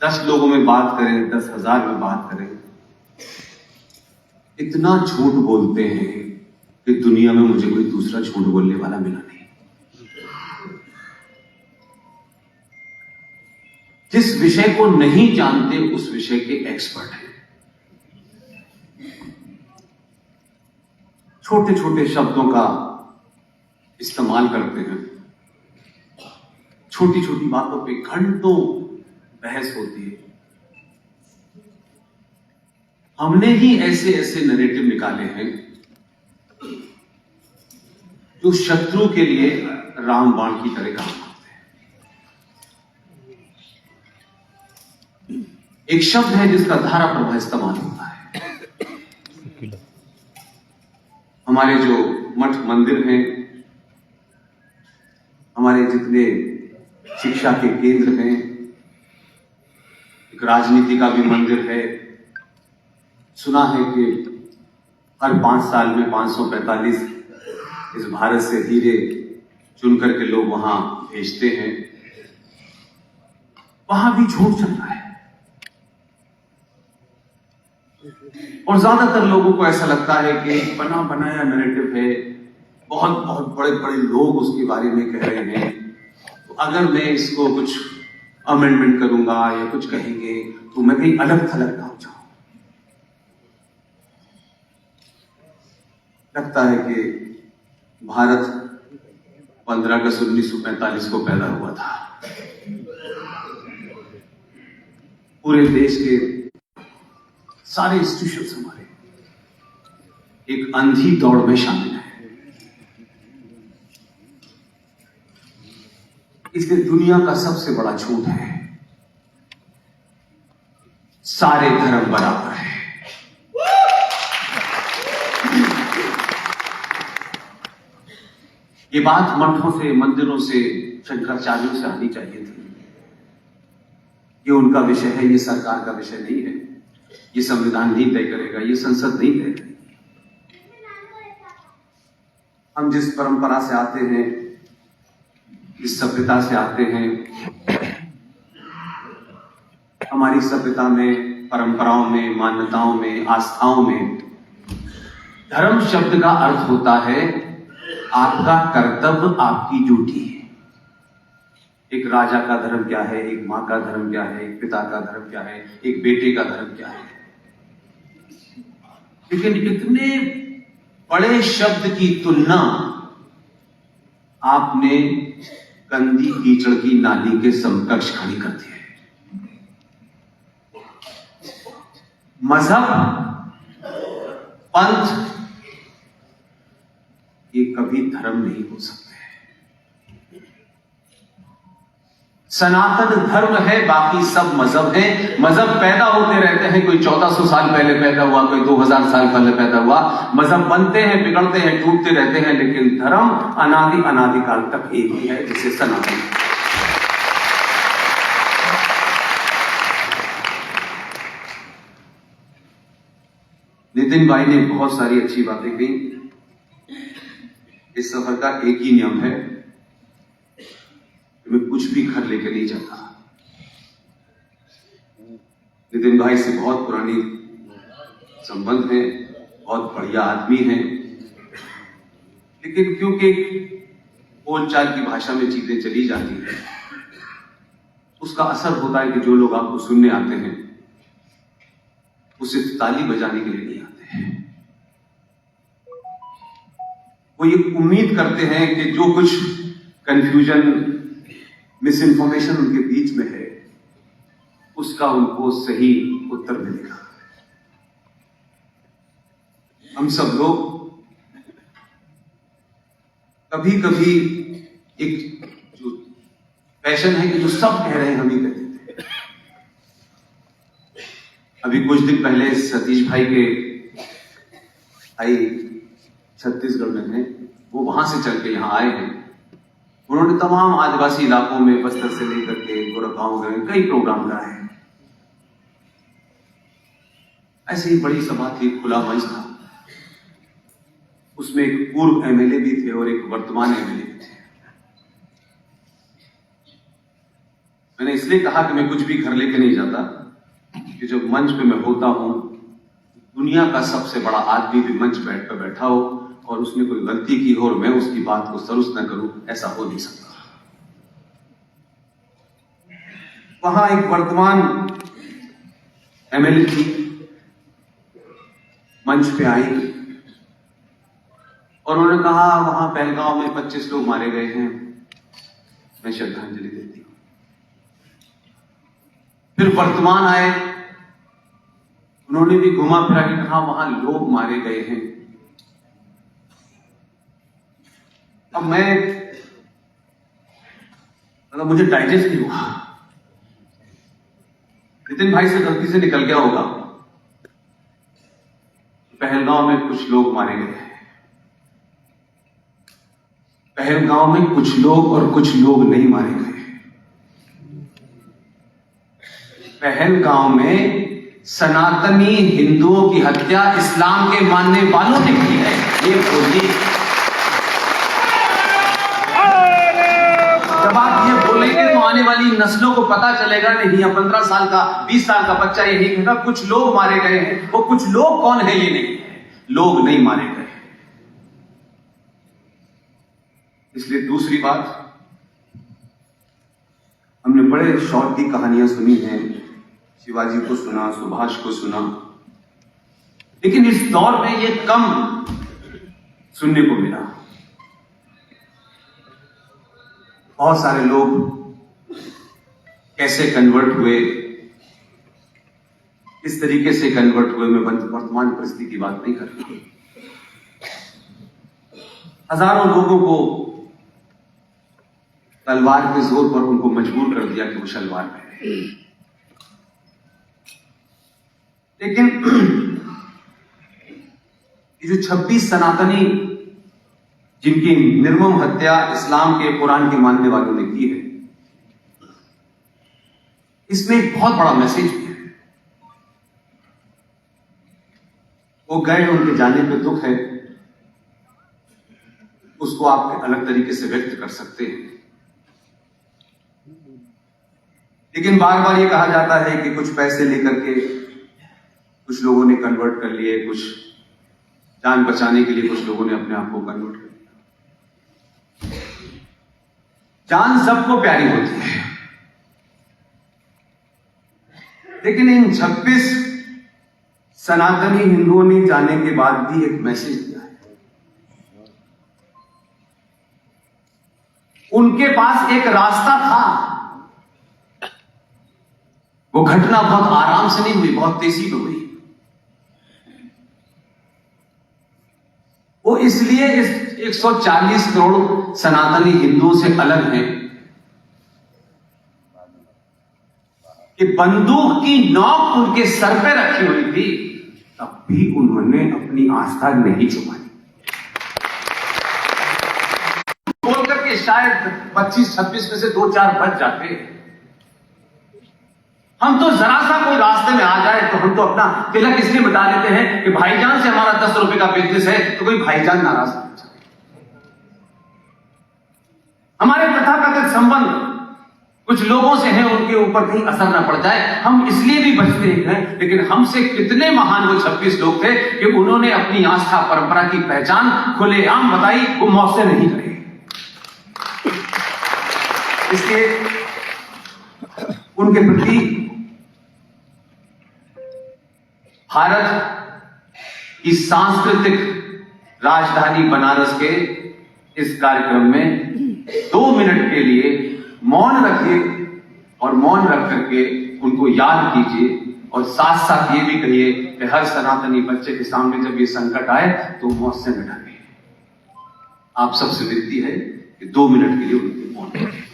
10 लोगों में बात करें, 10,000 में बात करें, इतना झूठ बोलते हैं कि दुनिया में मुझे कोई दूसरा झूठ बोलने वाला मिला नहीं। जिस विषय को नहीं जानते उस विषय के एक्सपर्ट हैं। छोटे छोटे शब्दों का इस्तेमाल करते हैं, छोटी छोटी बातों पे घंटों बहस होती है। हमने ही ऐसे ऐसे नैरेटिव निकाले हैं जो शत्रु के लिए रामबाण की तरह काम करते हैं। एक शब्द है जिसका धारा प्रवाह इस्तेमाल होता है। हमारे जो मठ मंदिर हैं, हमारे जितने शिक्षा के केंद्र हैं, एक राजनीति का भी मंदिर है। सुना है कि हर 5 साल में 545 इस भारत से हीरे चुन करके लोग वहां भेजते हैं। वहां भी झूठ चल रहा है और ज्यादातर लोगों को ऐसा लगता है कि बना बनाया नैरेटिव है, बहुत बहुत बड़े बड़े लोग उसके बारे में कह रहे हैं, तो अगर मैं इसको कुछ अमेंडमेंट करूंगा या कुछ कहेंगे तो मैं कहीं अलग थलग ना हो जाऊं। लगता है कि भारत 15 अगस्त 1945 को पैदा हुआ था। पूरे देश के सारे इंस्टीट्यूशंस हमारे एक अंधी दौड़ में शामिल है। इसलिए दुनिया का सबसे बड़ा झूठ है सारे धर्म बराबर है। ये बात मठों से, मंदिरों से, शंकराचार्यों से आनी चाहिए थी। ये उनका विषय है, ये सरकार का विषय नहीं है। ये संविधान नहीं तय करेगा, ये संसद नहीं तय करेगी। हम जिस परंपरा से आते हैं, इस सभ्यता से आते हैं, हमारी सभ्यता में, परंपराओं में, मान्यताओं में, आस्थाओं में धर्म शब्द का अर्थ होता है आपका कर्तव्य, आपकी ड्यूटी है। एक राजा का धर्म क्या है, एक मां का धर्म क्या है, एक पिता का धर्म क्या है, एक बेटे का धर्म क्या है। लेकिन इतने बड़े शब्द की तुलना आपने गंदी कीचड़ की नाली के समकक्ष खड़ी कर दी है। मजहब, पंथ ये कभी धर्म नहीं हो सकते। सनातन धर्म है, बाकी सब मजहब है। मजहब पैदा होते रहते हैं, कोई 1400 साल पहले पैदा हुआ, कोई 2000 साल पहले पैदा हुआ। मजहब बनते हैं, बिगड़ते हैं, टूटते रहते हैं, लेकिन धर्म अनादिकाल तक एक ही है, जिसे सनातन। नितिन भाई ने बहुत सारी अच्छी बातें कही। इस सफर का एक ही नियम है, मैं कुछ भी घर लेके नहीं जाता। नितिन भाई से बहुत पुरानी संबंध है, बहुत बढ़िया आदमी है, लेकिन क्योंकि बोलचाल की भाषा में चीजें चली जाती हैं, उसका असर होता है कि जो लोग आपको सुनने आते हैं वो सिर्फ ताली बजाने के लिए नहीं आते हैं। वो ये उम्मीद करते हैं कि जो कुछ कंफ्यूजन, मिस इन्फॉर्मेशन उनके बीच में है, उसका उनको सही उत्तर मिलेगा। हम सब लोग कभी कभी एक जो पैशन है कि जो सब कह रहे हैं हम ही कहते थे। अभी कुछ दिन पहले सतीश भाई के भाई छत्तीसगढ़ में हैं, वो वहां से चल के यहाँ आए हैं। उन्होंने तमाम आदिवासी इलाकों में, बस्तर से लेकर के गोरखगांव में कई प्रोग्राम कराए हैं। ऐसे ही बड़ी सभा थी, खुला मंच था, उसमें एक पूर्व एमएलए भी थे और एक वर्तमान एमएलए भी थे। मैंने इसलिए कहा कि मैं कुछ भी घर लेके नहीं जाता कि जब मंच पे मैं होता हूं, दुनिया का सबसे बड़ा आदमी भी मंच पर बैठा हो और उसने कोई गलती की हो और मैं उसकी बात को सरुस न करूं, ऐसा हो नहीं सकता। वहां एक वर्तमान एमएलए थी, मंच पे आई और उन्होंने कहा वहां पहलगांव में 25 लोग मारे गए हैं, मैं श्रद्धांजलि देती हूं। फिर वर्तमान आए, उन्होंने भी घुमा फिरा के कहा वहां लोग मारे गए हैं। अब मैं मतलब मुझे डाइजेस्ट नहीं हुआ। नितिन भाई से गलती से निकल गया होगा, पहलगांव में कुछ लोग मारे गए हैं। पहलगांव में कुछ लोग और कुछ लोग नहीं मारे गए। पहलगांव में सनातनी हिंदुओं की हत्या इस्लाम के मानने वालों ने की है। ये बोलिए, जब आप ये बोलेंगे तो आने वाली नस्लों को पता चलेगा नहीं, या 15 साल का 20 साल का बच्चा यही कहेगा कुछ लोग मारे गए हैं। वो कुछ लोग कौन है ये नहीं है, लोग नहीं मारे गए। इसलिए दूसरी बात, हमने बड़े शौक की कहानियां सुनी हैं, शिवाजी को सुना, सुभाष को सुना, लेकिन इस दौर में ये कम सुनने को मिला। बहुत सारे लोग कैसे कन्वर्ट हुए, किस तरीके से कन्वर्ट हुए, मैं वर्तमान परिस्थिति की बात नहीं कर रहा। हजारों लोगों को तलवार के जोर पर उनको मजबूर कर दिया कि वो शलवार पहने। लेकिन ये जो 26 सनातनी जिनकी निर्मम हत्या इस्लाम के कुरान के मानने वालों ने की है, इसमें एक बहुत बड़ा मैसेज भी है। वो गए, उनके जाने पे दुख है, उसको आप अलग तरीके से व्यक्त कर सकते हैं, लेकिन बार बार ये कहा जाता है कि कुछ पैसे लेकर के कुछ लोगों ने कन्वर्ट कर लिए, कुछ जान बचाने के लिए कुछ लोगों ने अपने आप को कन्वर्ट कर लिया। जान सबको प्यारी होती है, लेकिन इन 26 सनातनी हिंदुओं ने जाने के बाद भी एक मैसेज दिया है। उनके पास एक रास्ता था। वो घटना बहुत आराम से नहीं हुई, बहुत तेजी में हुई। वो इसलिए इस 140 करोड़ सनातनी हिंदुओं से अलग हैं कि बंदूक की नोक उनके सर पे रखी हुई थी, तब भी उन्होंने अपनी आस्था नहीं छुपाई। बोल करके शायद 25-26 में से 2-4 बच जाते। हम तो जरा सा कोई रास्ते में आ जाए तो हम तो अपना तिलक इसलिए बता देते हैं कि भाईजान से हमारा 10 रुपए का बिजनेस है, तो कोई भाईजान नाराज नहीं जाए। हमारे तथाकथित संबंध कुछ लोगों से हैं, उनके ऊपर कहीं असर ना पड़ जाए, हम इसलिए भी बचते हैं। लेकिन हमसे कितने महान वो 26 लोग थे कि उन्होंने अपनी आस्था परंपरा की पहचान खुलेआम बताई, वो मौत से नहीं करे। इसलिए उनके प्रति भारत की सांस्कृतिक राजधानी बनारस के इस कार्यक्रम में 2 मिनट के लिए मौन रखिए और मौन रख करके उनको याद कीजिए, और साथ साथ ये भी कहिए कि हर सनातनी बच्चे के सामने जब ये संकट आए तो मौत से न डरिए। आप सबसे विनती है कि 2 मिनट के लिए उनकी मौन रखें।